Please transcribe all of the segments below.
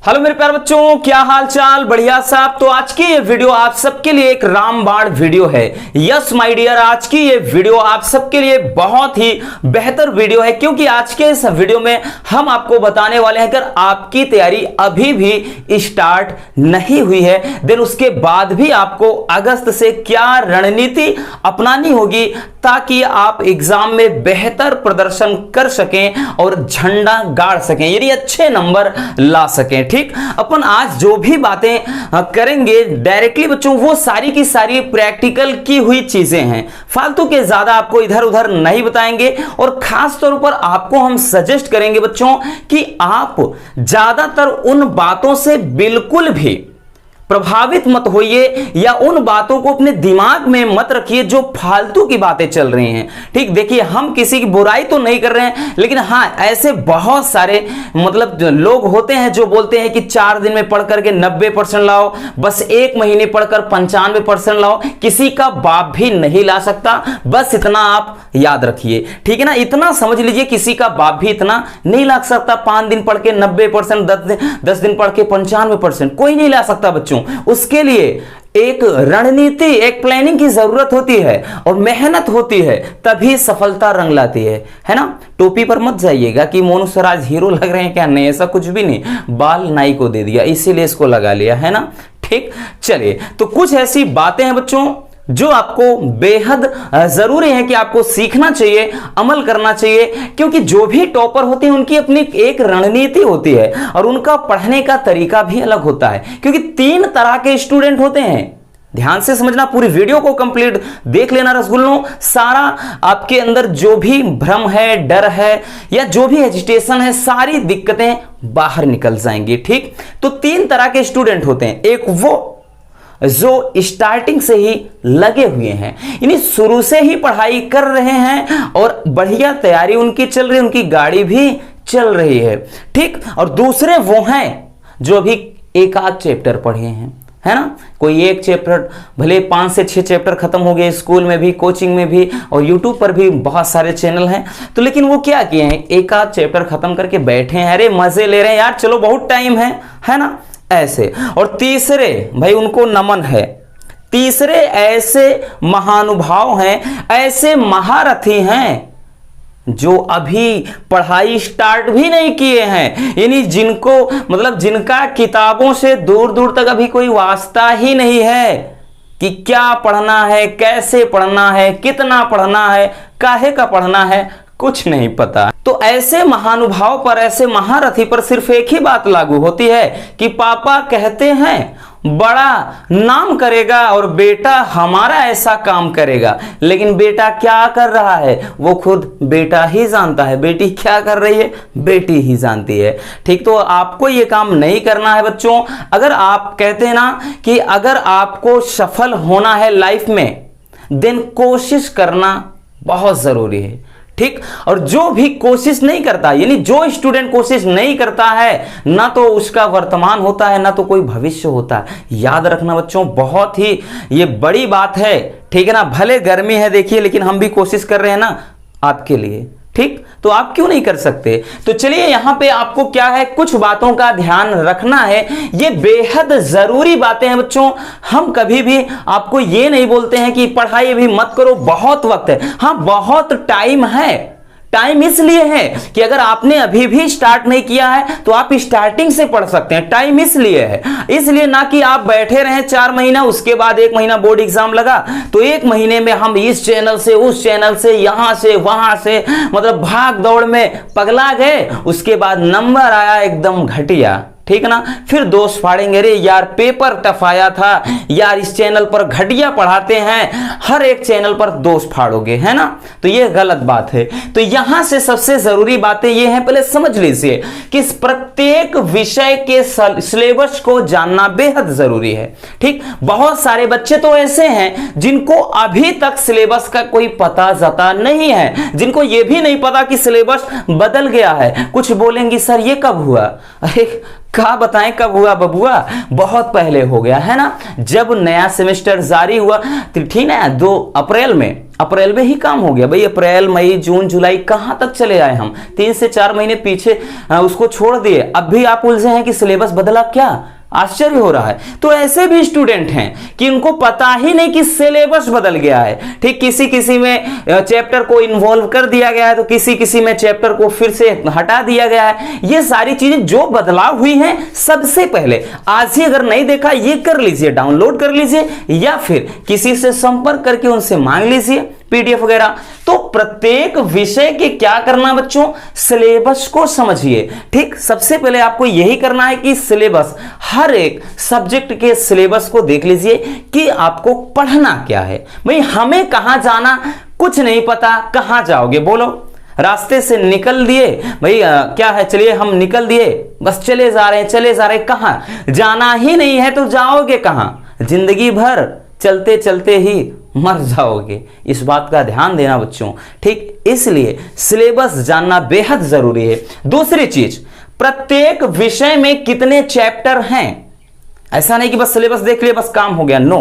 Hello मेरे प्यारे बच्चों, क्या हाल चाल? बढ़िया साहब। तो आज की ये वीडियो आप सबके लिए एक रामबाण वीडियो है। यस माय डियर, आज की ये वीडियो आप सबके लिए बहुत ही बेहतर वीडियो है, क्योंकि आज के इस वीडियो में हम आपको बताने वाले हैं अगर आपकी तैयारी अभी भी स्टार्ट नहीं हुई है देन उसके बाद भी आपको अगस्त से क्या रणनीति अपनानी होगी ताकि आप एग्जाम में बेहतर प्रदर्शन कर सकें और झंडा गाड़ सकें, यानी अच्छे नंबर ला सकें। ठीक, अपन आज जो भी बातें करेंगे डायरेक्टली बच्चों वो सारी की सारी प्रैक्टिकल की हुई चीजें हैं, फालतू के ज्यादा आपको इधर उधर नहीं बताएंगे। और खास तौर पर आपको हम सजेस्ट करेंगे बच्चों कि आप ज्यादातर उन बातों से बिल्कुल भी प्रभावित मत होइए या उन बातों को अपने दिमाग में मत रखिए जो फालतू की बातें चल रही हैं। ठीक, देखिए हम किसी की बुराई तो नहीं कर रहे हैं, लेकिन हाँ ऐसे बहुत सारे मतलब लोग होते हैं जो बोलते हैं कि 4 दिन में पढ़ करके 90% लाओ, बस 1 महीने पढ़कर 95% लाओ। किसी का बाप भी नहीं ला सकता, बस इतना आप याद रखिए। ठीक है ना, इतना समझ लीजिए, किसी का बाप भी इतना नहीं ला सकता। 5 दिन पढ़ के 90%, 10 दिन पढ़ के 95%, कोई नहीं ला सकता बच्चों। उसके लिए एक रणनीति, एक प्लानिंग की जरूरत होती है और मेहनत होती है, तभी सफलता रंग लाती है ना। टोपी पर मत जाइएगा कि मोनू सर आज हीरो लग रहे हैं क्या, नहीं ऐसा कुछ भी नहीं, बाल नाई को दे दिया इसीलिए इसको लगा लिया है ना। ठीक, चलिए तो कुछ ऐसी बातें हैं बच्चों जो आपको बेहद जरूरी है कि आपको सीखना चाहिए, अमल करना चाहिए, क्योंकि जो भी टॉपर होते हैं उनकी अपनी एक रणनीति होती है और उनका पढ़ने का तरीका भी अलग होता है, क्योंकि 3 तरह के स्टूडेंट होते हैं। ध्यान से समझना, पूरी वीडियो को कंप्लीट देख लेना रसगुल्लों। सारा आपके अंदर जो भी भ्रम है, डर है या जो भी हेजिटेशन है, सारी दिक्कतें बाहर निकल जाएंगी। ठीक, तो 3 तरह के स्टूडेंट होते हैं। एक वो जो स्टार्टिंग से ही लगे हुए हैं, यानी शुरू से ही पढ़ाई कर रहे हैं और बढ़िया तैयारी उनकी चल रही है, उनकी गाड़ी भी चल रही है। ठीक, और दूसरे वो हैं जो अभी एक आध चैप्टर पढ़े हैं, है ना। कोई एक चैप्टर, भले 5 से 6 चैप्टर खत्म हो गए, स्कूल में भी, कोचिंग में भी और यूट्यूब पर भी बहुत सारे चैनल हैं, तो लेकिन वो क्या किए हैं, एक आध चैप्टर खत्म करके बैठे हैं, अरे मजे ले रहे हैं यार, चलो बहुत टाइम है ना, ऐसे। और तीसरे भाई उनको नमन है, तीसरे ऐसे महानुभाव हैं, ऐसे महारथी हैं जो अभी पढ़ाई स्टार्ट भी नहीं किए हैं, यानी जिनको मतलब जिनका किताबों से दूर दूर तक अभी कोई वास्ता ही नहीं है कि क्या पढ़ना है, कैसे पढ़ना है, कितना पढ़ना है, काहे का पढ़ना है, कुछ नहीं पता। तो ऐसे महानुभाव पर, ऐसे महारथी पर सिर्फ एक ही बात लागू होती है कि पापा कहते हैं बड़ा नाम करेगा और बेटा हमारा ऐसा काम करेगा, लेकिन बेटा क्या कर रहा है वो खुद बेटा ही जानता है, बेटी क्या कर रही है बेटी ही जानती है। ठीक, तो आपको ये काम नहीं करना है बच्चों। अगर आप कहते हैं ना कि अगर आपको सफल होना है लाइफ में देन कोशिश करना बहुत जरूरी है। ठीक, और जो भी कोशिश नहीं करता, यानी जो स्टूडेंट कोशिश नहीं करता है, ना तो उसका वर्तमान होता है ना तो कोई भविष्य होता है। याद रखना बच्चों, बहुत ही ये बड़ी बात है। ठीक है ना, भले गर्मी है देखिए, लेकिन हम भी कोशिश कर रहे हैं ना आपके लिए। ठीक, तो आप क्यों नहीं कर सकते। तो चलिए यहां पे आपको क्या है, कुछ बातों का ध्यान रखना है, ये बेहद जरूरी बातें हैं बच्चों। हम कभी भी आपको ये नहीं बोलते हैं कि पढ़ाई भी मत करो, बहुत वक्त है, हाँ बहुत टाइम है। टाइम इसलिए है कि अगर आपने अभी भी स्टार्ट नहीं किया है तो आप स्टार्टिंग से पढ़ सकते हैं। टाइम इसलिए है, इसलिए ना कि आप बैठे रहें 4 महीना, उसके बाद 1 महीना बोर्ड एग्जाम लगा तो 1 महीने में हम इस चैनल से उस चैनल से, यहां से वहां से, मतलब भाग दौड़ में पगला गए, उसके बाद नंबर आया एकदम घटिया। ठीक ना, फिर दोष फाड़ेंगे, अरे यार पेपर टफ आया था यार, इस चैनल पर घटिया पढ़ाते हैं, हर एक चैनल पर दोष फाड़ोगे, है ना। तो ये गलत बात है। तो यहां से सबसे जरूरी बातें ये हैं, पहले समझ लीजिए कि प्रत्येक विषय के सिलेबस को जानना बेहद जरूरी है। ठीक, बहुत सारे बच्चे तो ऐसे हैं जिनको अभी तक सिलेबस का कोई पता जाता नहीं है, जिनको ये भी नहीं पता कि सिलेबस बदल गया है। कुछ बोलेंगे सर ये कब हुआ, अरे कहा बताएं कब हुआ बबुआ, बहुत पहले हो गया है ना, जब नया सेमेस्टर जारी हुआ तो ठीक है 2 अप्रैल में ही काम हो गया भाई। अप्रैल मई जून जुलाई कहां तक चले आए हम, 3 से 4 महीने पीछे उसको छोड़ दिए। अब भी आप उलझे हैं कि सिलेबस बदला क्या, आश्चर्य हो रहा है। तो ऐसे भी स्टूडेंट हैं कि उनको पता ही नहीं कि सिलेबस बदल गया है। ठीक, किसी में चैप्टर को इन्वॉल्व कर दिया गया है, तो किसी में चैप्टर को फिर से हटा दिया गया है। ये सारी चीजें जो बदलाव हुई हैं, सबसे पहले आज ही अगर नहीं देखा ये कर लीजिए, डाउनलोड कर लीजिए या फिर किसी से संपर्क करके उनसे मांग लीजिए पीडीएफ वगैरह। तो प्रत्येक विषय के क्या करना बच्चों, सिलेबस को समझिए। ठीक, सबसे पहले आपको यही करना है कि सिलेबस, हर एक सब्जेक्ट के सिलेबस को देख लीजिए कि आपको पढ़ना क्या है। भाई हमें कहां जाना, कुछ नहीं पता, कहां जाओगे बोलो, रास्ते से निकल दिए भाई, क्या है चलिए हम निकल दिए, बस चले जा रहे हैं, कहां जाना ही नहीं है तो जाओगे कहां, जिंदगी भर चलते चलते ही मर जाओगे। इस बात का ध्यान देना बच्चों। ठीक, इसलिए सिलेबस जानना बेहद जरूरी है। दूसरी चीज, प्रत्येक विषय में कितने चैप्टर हैं। ऐसा नहीं कि बस सिलेबस देख लिए बस काम हो गया, नो।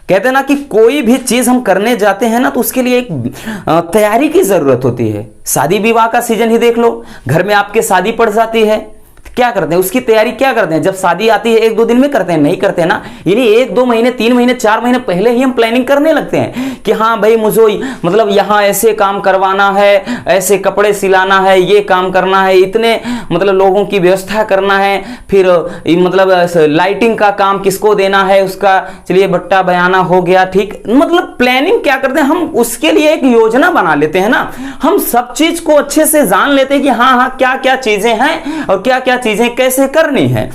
कहते हैं ना कि कोई भी चीज हम करने जाते हैं ना तो उसके लिए एक तैयारी की जरूरत होती है। शादी विवाह का सीजन ही देख लो, घर में आपके शादी पड़ जाती है, क्या करते हैं उसकी तैयारी, क्या करते हैं जब शादी आती है 1-2 दिन में करते हैं, नहीं करते ना, यानी 1-2 महीने 3 महीने 4 महीने पहले ही हम प्लानिंग करने लगते हैं कि हाँ भाई मुझे मतलब यहाँ ऐसे काम करवाना है, ऐसे कपड़े सिलाना है, ये काम करना है, इतने मतलब लोगों की व्यवस्था करना है, फिर मतलब लाइटिंग का काम किसको देना है उसका, चलिए बट्टा बयाना हो गया। ठीक, मतलब प्लानिंग क्या करते हैं हम, उसके लिए एक योजना बना लेते हैं ना, हम सब चीज को अच्छे से जान लेते हैं कि हाँ क्या क्या चीजें हैं और क्या क्या चीजें कैसे करनी है।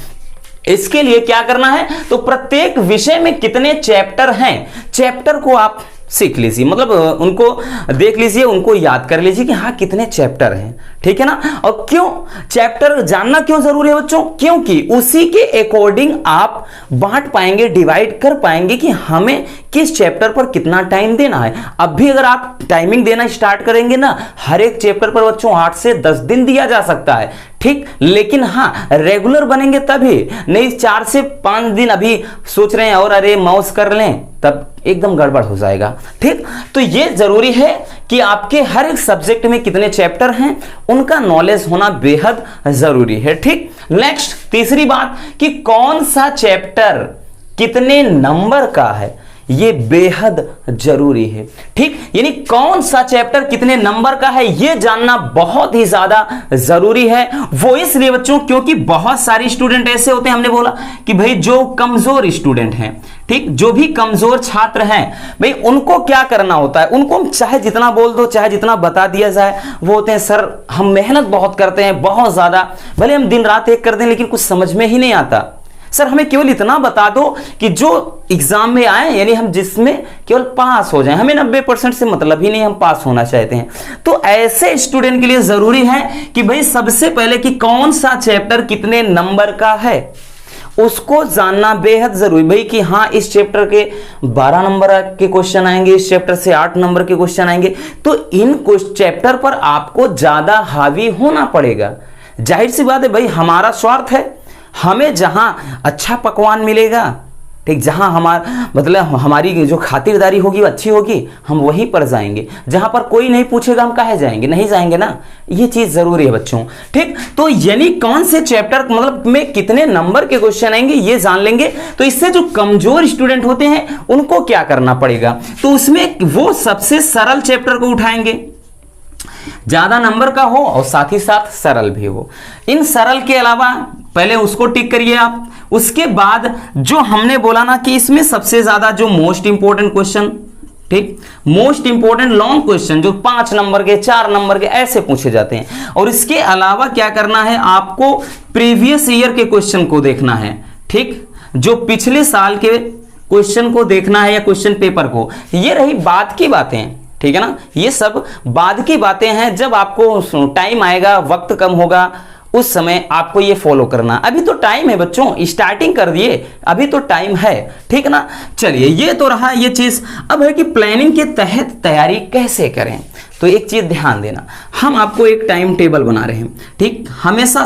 इसके लिए क्या करना है, तो प्रत्येक विषय में कितने चैप्टर हैं, चैप्टर को आप सीख लीजिए, मतलब उनको देख लीजिए, उनको याद कर लीजिए कि हाँ कितने चैप्टर हैं। ठीक है ना, और क्यों चैप्टर जानना क्यों जरूरी है बच्चों, क्योंकि उसी के अकॉर्डिंग आप बांट पाएंगे, डिवाइड कर पाएंगे कि हमें किस चैप्टर पर कितना टाइम देना है। अब भी अगर आप टाइमिंग देना स्टार्ट करेंगे ना, हर एक चैप्टर पर बच्चों 8 से 10 दिन दिया जा सकता है। ठीक, लेकिन हाँ रेगुलर बनेंगे तभी, नहीं 4 से 5 दिन अभी सोच रहे हैं और अरे मौज कर लें, तब एकदम गड़बड़ हो जाएगा। ठीक, तो ये जरूरी है कि आपके हर एक सब्जेक्ट में कितने चैप्टर हैं उनका नॉलेज होना बेहद जरूरी है। ठीक, नेक्स्ट तीसरी बात कि कौन सा चैप्टर कितने नंबर का है, ये बेहद जरूरी है। ठीक, यानी कौन सा चैप्टर कितने नंबर का है ये जानना बहुत ही ज्यादा जरूरी है। वो इसलिए बच्चों क्योंकि बहुत सारे स्टूडेंट ऐसे होते हैं, हमने बोला कि भाई जो कमजोर स्टूडेंट हैं, ठीक, जो भी कमजोर छात्र हैं भाई उनको क्या करना होता है, उनको चाहे जितना बोल दो, चाहे जितना बता दिया जाए, वो होते हैं सर हम मेहनत बहुत करते हैं, बहुत ज्यादा, भले हम दिन रात एक कर दें लेकिन कुछ समझ में ही नहीं आता। सर हमें केवल इतना बता दो कि जो एग्जाम में आए, यानी हम जिसमें केवल पास हो जाएं, हमें 90% से मतलब ही नहीं, हम पास होना चाहते हैं। तो ऐसे स्टूडेंट के लिए जरूरी है कि भाई सबसे पहले कि कौन सा चैप्टर कितने नंबर का है उसको जानना बेहद जरूरी। भाई कि हाँ इस चैप्टर के 12 नंबर के क्वेश्चन आएंगे, इस चैप्टर से 8 नंबर के क्वेश्चन आएंगे, तो इन चैप्टर पर आपको ज्यादा हावी होना पड़ेगा। जाहिर सी बात है भाई, हमारा स्वार्थ है, हमें जहां अच्छा पकवान मिलेगा, ठीक, जहां हमारी जो खातिरदारी होगी वो अच्छी होगी, हम वहीं पर जाएंगे। जहां पर कोई नहीं पूछेगा हम काहे जाएंगे, नहीं जाएंगे ना, ये चीज जरूरी है बच्चों। ठीक, तो यानी कौन से चैप्टर मतलब में कितने नंबर के क्वेश्चन आएंगे ये जान लेंगे, तो इससे जो कमजोर स्टूडेंट होते हैं उनको क्या करना पड़ेगा, तो उसमें वो सबसे सरल चैप्टर को उठाएंगे, ज्यादा नंबर का हो और साथ ही साथ सरल भी हो। इन सरल के अलावा पहले उसको टिक करिए आप। उसके बाद जो हमने बोला ना कि इसमें सबसे ज्यादा जो मोस्ट इंपोर्टेंट क्वेश्चन, ठीक, मोस्ट इंपोर्टेंट लॉन्ग क्वेश्चन जो 5 नंबर के 4 नंबर के ऐसे पूछे जाते हैं। और इसके अलावा क्या करना है, आपको प्रीवियस ईयर के क्वेश्चन को देखना है। ठीक, जो पिछले साल के क्वेश्चन को देखना है या क्वेश्चन पेपर को। ये रही बाद की बातें, ठीक है ना, ये सब बाद की बातें हैं। जब आपको टाइम आएगा, वक्त कम होगा, उस समय आपको ये फॉलो करना। अभी तो टाइम है बच्चों, स्टार्टिंग कर दिए, अभी तो टाइम है, ठीक ना। चलिए ये तो रहा ये चीज। अब है कि प्लानिंग के तहत तैयारी कैसे करें। तो एक चीज ध्यान देना, हम आपको एक टाइम टेबल बना रहे हैं, ठीक। हमेशा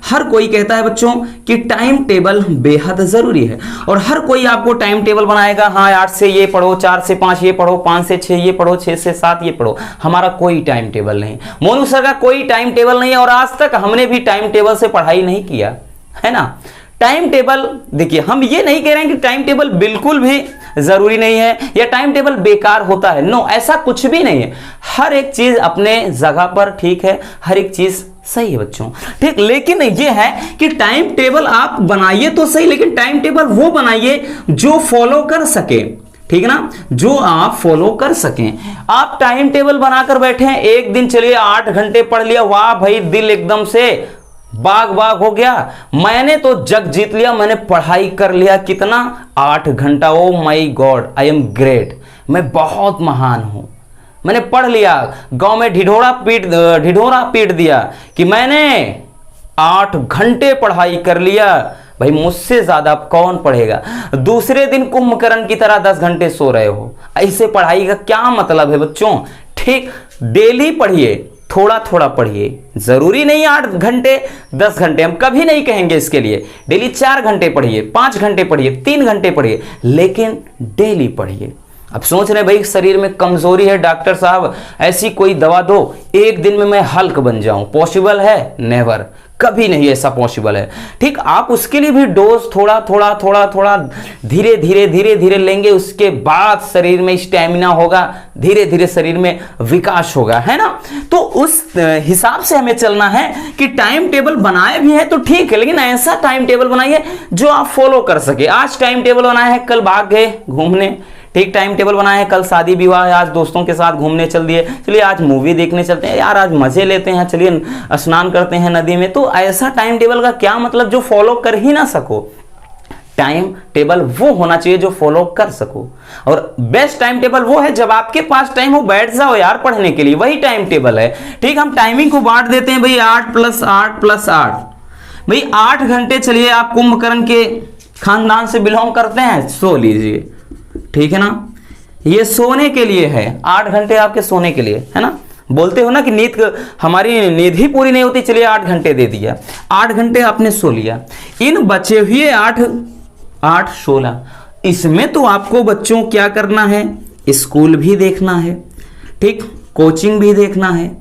हर कोई कहता है बच्चों कि टाइम टेबल बेहद जरूरी है, और हर कोई आपको टाइम टेबल बनाएगा, हाँ 8 से ये पढ़ो, 4 से 5 ये पढ़ो, 5 से 6 ये पढ़ो, 6 से 7 ये पढ़ो। हमारा कोई टाइम टेबल नहीं, मोनू सर का कोई टाइम टेबल नहीं है, और आज तक हमने भी टाइम टेबल से पढ़ाई नहीं किया है ना। टाइम टेबल देखिए, हम ये नहीं कह रहे हैं कि टाइम टेबल बिल्कुल भी जरूरी नहीं है या टाइम टेबल बेकार होता है, नो, ऐसा कुछ भी नहीं है। हर एक चीज अपने जगह पर ठीक है, हर एक चीज सही है बच्चों, ठीक। लेकिन ये है कि टाइम टेबल आप बनाइए तो सही, लेकिन टाइम टेबल वो बनाइए जो फॉलो कर सके, ठीक है ना, जो आप फॉलो कर सकें। आप टाइम टेबल बनाकर बैठे हैं, एक दिन चलिए 8 घंटे पढ़ लिया, वाह भाई, दिल एकदम से बाग बाग हो गया, मैंने तो जग जीत लिया, मैंने पढ़ाई कर लिया, कितना 8 घंटा, oh my God, I am great, मैं बहुत महान हूं, मैंने पढ़ लिया, गांव में ढिढोरा पीट दिया कि मैंने 8 घंटे पढ़ाई कर लिया। भाई मुझसे ज्यादा कौन पढ़ेगा। दूसरे दिन कुंभकर्ण की तरह 10 घंटे सो रहे हो, ऐसे पढ़ाई का क्या मतलब है बच्चों, ठीक। डेली पढ़िए, थोड़ा थोड़ा पढ़िए, जरूरी नहीं 8 घंटे 10 घंटे, हम कभी नहीं कहेंगे इसके लिए। डेली 4 घंटे पढ़िए, 5 घंटे पढ़िए, 3 घंटे पढ़िए, लेकिन डेली पढ़िए। अब सोच रहे भाई शरीर में कमजोरी है, डॉक्टर साहब ऐसी कोई दवा दो, एक दिन में मैं हल्क बन जाऊं, पॉसिबल है? नेवर, कभी नहीं ऐसा पॉसिबल है, ठीक। आप उसके लिए भी डोज थोड़ा थोड़ा धीरे धीरे लेंगे, उसके बाद शरीर में स्टैमिना होगा, धीरे धीरे शरीर में विकास होगा, है ना। तो उस हिसाब से हमें चलना है कि टाइम टेबल बनाए भी है तो ठीक है, लेकिन ऐसा टाइम टेबल बनाइए जो आप फॉलो कर सके। आज टाइम टेबल बनाए हैं, कल भाग गए घूमने, ठीक। टाइम टेबल बनाए हैं, कल शादी विवाह है, आज दोस्तों के साथ घूमने चल दिए, चलिए आज मूवी देखने चलते हैं, यार आज मजे लेते हैं, चलिए स्नान करते हैं नदी में। तो ऐसा टाइम टेबल का क्या मतलब जो फॉलो कर ही ना सको। टाइम टेबल वो होना चाहिए जो फॉलो कर सको, और बेस्ट टाइम टेबल वो है जब आपके पास टाइम हो, बैठ जाओ यार पढ़ने के लिए, वही टाइम टेबल है, ठीक। हम टाइमिंग को बांट देते हैं भाई 8 + 8 + 8, भाई 8 घंटे, चलिए आप कुंभकर्ण के खानदान से बिलोंग करते हैं, सो लीजिए, ठीक है ना। ये सोने के लिए है, 8 घंटे आपके सोने के लिए, है ना। बोलते हो ना कि हमारी नींद ही पूरी नहीं होती, चलिए 8 घंटे दे दिया, 8 घंटे आपने सो लिया। इन बचे हुए 8 16, इसमें तो आपको बच्चों क्या करना है, स्कूल भी देखना है, ठीक, कोचिंग भी देखना है,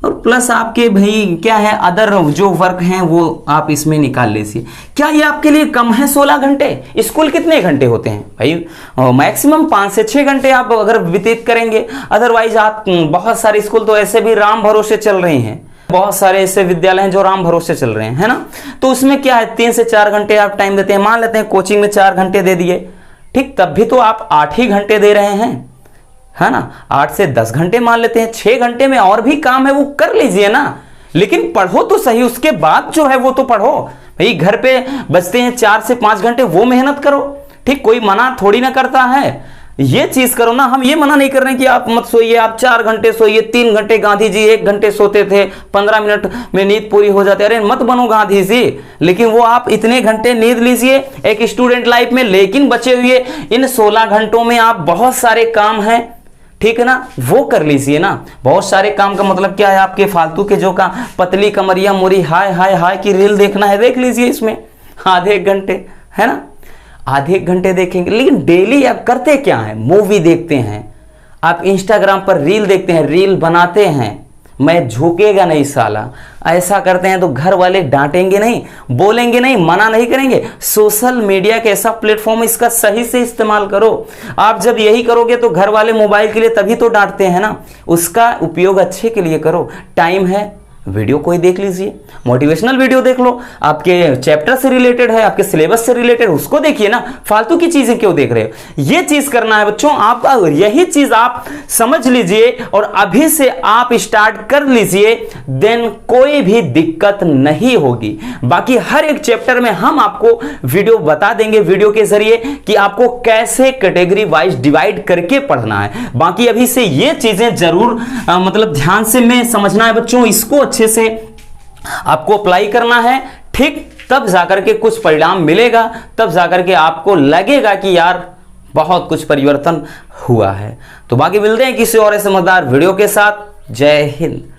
और प्लस आपके भाई क्या है अदर जो वर्क हैं वो आप इसमें निकाल लीजिए। क्या ये आपके लिए कम है 16 घंटे? स्कूल कितने घंटे होते हैं भाई? मैक्सिमम 5 से 6 घंटे आप अगर व्यतीत करेंगे, अदरवाइज आप बहुत सारे स्कूल तो ऐसे भी राम भरोसे चल रहे हैं, बहुत सारे ऐसे विद्यालय हैं जो राम भरोसे चल रहे हैं, है ना। तो उसमें क्या है 3 से 4 घंटे आप टाइम देते हैं, मान लेते हैं कोचिंग में 4 घंटे दे दिए, ठीक, तब भी तो आप 8 ही घंटे दे रहे हैं, है ना। 8 से 10 घंटे मान लेते हैं, 6 घंटे में और भी काम है वो कर लीजिए ना, लेकिन पढ़ो तो सही, उसके बाद जो है वो तो पढ़ो भाई। घर पे बचते हैं 4 से 5 घंटे, वो मेहनत करो, ठीक, कोई मना थोड़ी ना करता है, ये चीज करो ना। हम ये मना नहीं कर रहे हैं कि आप मत सोइए, आप 4 घंटे सोइए, 3 घंटे, गांधी जी 1 घंटे सोते थे, 15 मिनट में नींद पूरी हो जाती है, अरे मत बनो गांधी जी, लेकिन वो आप इतने घंटे नींद लीजिए एक स्टूडेंट लाइफ में, लेकिन बचे हुए इन 16 घंटों में आप बहुत सारे काम हैं, ठीक है ना, वो कर लीजिए ना। बहुत सारे काम का मतलब क्या है, आपके फालतू के जो काम, पतली कमरिया मोरी हाय हाय हाय की रील देखना है, देख लीजिए, इसमें आधे 1 घंटे, है ना, आधे 1 घंटे देखेंगे। लेकिन डेली आप करते क्या है, मूवी देखते हैं, आप इंस्टाग्राम पर रील देखते हैं, रील बनाते हैं, मैं झुकेगा नहीं साला, ऐसा करते हैं तो घर वाले डांटेंगे नहीं, बोलेंगे नहीं, मना नहीं करेंगे। सोशल मीडिया के ऐसा प्लेटफॉर्म, इसका सही से इस्तेमाल करो। आप जब यही करोगे तो घर वाले मोबाइल के लिए तभी तो डांटते हैं ना, उसका उपयोग अच्छे के लिए करो। टाइम है, वीडियो कोई देख लीजिए, मोटिवेशनल वीडियो देख लो, आपके चैप्टर से रिलेटेड है, आपके सिलेबस से रिलेटेड, उसको देखिए ना, फालतू की चीजें क्यों देख रहे हो। ये चीज करना है बच्चों, आप यही चीज आप समझ लीजिए और अभी से आप स्टार्ट कर लीजिए, देन कोई भी दिक्कत नहीं होगी। बाकी हर एक चैप्टर में हम आपको वीडियो बता देंगे, वीडियो के जरिए कि आपको कैसे कैटेगरी वाइज डिवाइड करके पढ़ना है। बाकी अभी से ये चीजें जरूर मतलब ध्यान से में समझना है बच्चों, इसको अच्छे से आपको अप्लाई करना है, ठीक, तब जाकर के कुछ परिणाम मिलेगा, तब जाकर के आपको लगेगा कि यार बहुत कुछ परिवर्तन हुआ है। तो बाकी मिलते हैं किसी और समझदार वीडियो के साथ। जय हिंद।